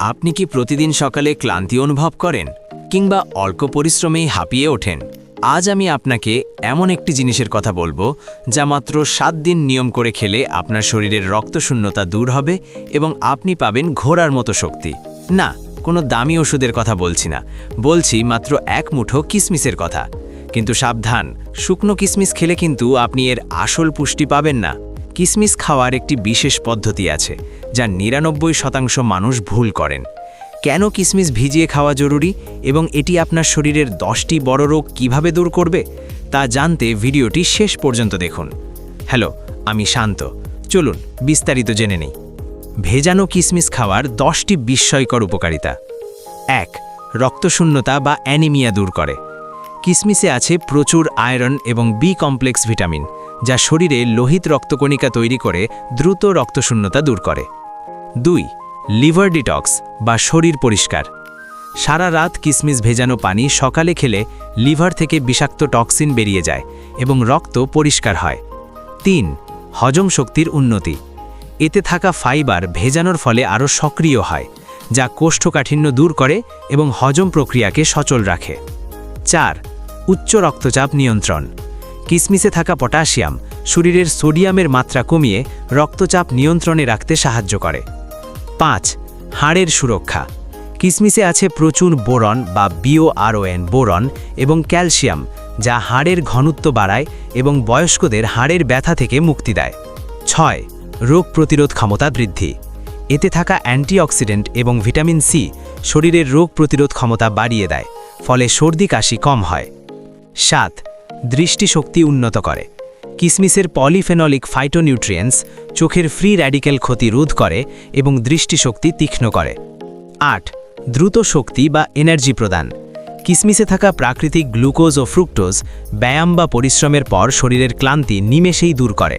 আপনি কি প্রতিদিন সকালে ক্লান্তি অনুভব করেন কিংবা অল্প পরিশ্রমেই হাঁপিয়ে ওঠেন? আজ আমি আপনাকে এমন একটি জিনিসের কথা বলবো যা মাত্র 7 দিন নিয়ম করে খেলে আপনার শরীরের রক্তশূন্যতা দূর হবে এবং আপনি পাবেন ঘোড়ার মতো শক্তি। না, কোনো দামি ওষুধের কথা বলছি না, বলছি মাত্র 1 মুঠো কিসমিসের কথা। কিন্তু সাবধান, শুকনো কিসমিস খেলে কিন্তু আপনি এর আসল পুষ্টি পাবেন না। কিসমিস খাওয়ার একটি বিশেষ পদ্ধতি আছে যা 99% মানুষ ভুল করেন। কেন কিসমিস ভিজিয়ে খাওয়া জরুরি এবং এটি আপনার শরীরের 10টি বড় রোগ কিভাবে দূর করবে তা জানতে ভিডিওটি শেষ পর্যন্ত দেখুন। হ্যালো, আমি শান্ত। চলুন বিস্তারিত জেনে নেই। ভেজানো কিসমিস খাওয়ার 10টি বিস্ময়কর উপকারিতা। 1. রক্তশূন্যতা বা অ্যানিমিয়া দূর করে। কিসমিসে আছে প্রচুর আয়রন এবং বি কমপ্লেক্স ভিটামিন, যা শরীরে লোহিত রক্তকণিকা তৈরি করে দ্রুত রক্তশূন্যতা দূর করে। 2. লিভার ডিটক্স বা শরীর পরিষ্কার। সারা রাত কিসমিস ভেজানো পানি সকালে খেলে লিভার থেকে বিষাক্ত টক্সিন বেরিয়ে যায় এবং রক্ত পরিষ্কার হয়। 3. হজম শক্তির উন্নতি। এতে থাকা ফাইবার ভেজানোর ফলে আরও সক্রিয় হয়, যা কোষ্ঠকাঠিন্য দূর করে এবং হজম প্রক্রিয়াকে সচল রাখে। 4. উচ্চ রক্তচাপ নিয়ন্ত্রণ। কিসমিসে থাকা পটাশিয়াম শরীরের সোডিয়ামের মাত্রা কমিয়ে রক্তচাপ নিয়ন্ত্রণে রাখতে সাহায্য করে। 5. হাড়ের সুরক্ষা। কিসমিসে আছে প্রচুর বোরন বা BORON বোরন এবং ক্যালসিয়াম, যা হাড়ের ঘনত্ব বাড়ায় এবং বয়স্কদের হাড়ের ব্যথা থেকে মুক্তি দেয়। 6. রোগ প্রতিরোধ ক্ষমতা বৃদ্ধি। এতে থাকা অ্যান্টিঅক্সিডেন্ট এবং ভিটামিন সি শরীরের রোগ প্রতিরোধ ক্ষমতা বাড়িয়ে দেয়, ফলে সর্দি কাশি কম হয়। 7. দৃষ্টিশক্তি উন্নত করে। কিসমিসের পলিফেনলিক ফাইটোনিউট্রিয়েন্টস চোখের ফ্রি র্যাডিক্যাল ক্ষতি রোধ করে এবং দৃষ্টিশক্তি তীক্ষ্ণ করে। 8. দ্রুত শক্তি বা এনার্জি প্রদান। কিসমিসে থাকা প্রাকৃতিক গ্লুকোজ ও ফ্রুক্টোজ ব্যায়াম বা পরিশ্রমের পর শরীরের ক্লান্তি নিমেষেই দূর করে।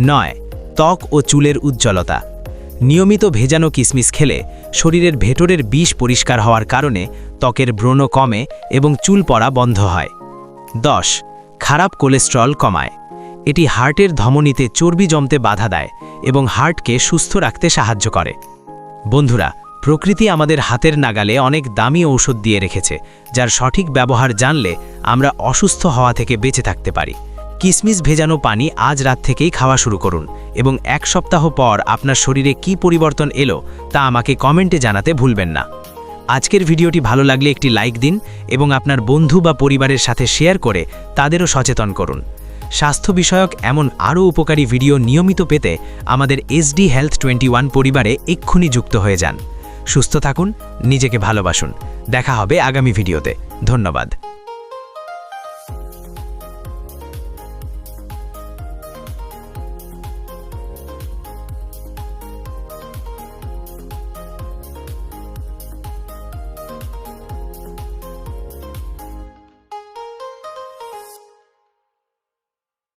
9. ত্বক ও চুলের উজ্জ্বলতা। নিয়মিত ভেজানো কিসমিস খেলে শরীরের ভেতরের বিষ পরিষ্কার হওয়ার কারণে ত্বকের ব্রণ কমে এবং চুল পড়া বন্ধ হয়। 10. খারাপ কোলেস্টেরল কমায়। এটি হার্টের ধমনীতে চর্বি জমতে বাধা দেয় এবং হার্টকে সুস্থ রাখতে সাহায্য করে। বন্ধুরা, প্রকৃতি আমাদের হাতের নাগালে অনেক দামি ঔষধ দিয়ে রেখেছে, যার সঠিক ব্যবহার জানলে আমরা অসুস্থ হওয়া থেকে বেঁচে থাকতে পারি। কিসমিস ভেজানো পানি আজ রাত থেকেই খাওয়া শুরু করুন এবং 1 সপ্তাহ পর আপনার শরীরে কী পরিবর্তন এলো তা আমাকে কমেন্টে জানাতে ভুলবেন না। আজকের ভিডিওটি ভালো লাগলে একটি লাইক দিন এবং আপনার বন্ধু বা পরিবারের সাথে শেয়ার করে তাদেরও সচেতন করুন। স্বাস্থ্য বিষয়ক এমন আরও উপকারী ভিডিও নিয়মিত পেতে আমাদের SD Health 21 পরিবারে এক্ষুনি যুক্ত হয়ে যান। সুস্থ থাকুন, নিজেকে ভালোবাসুন। দেখা হবে আগামী ভিডিওতে। ধন্যবাদ।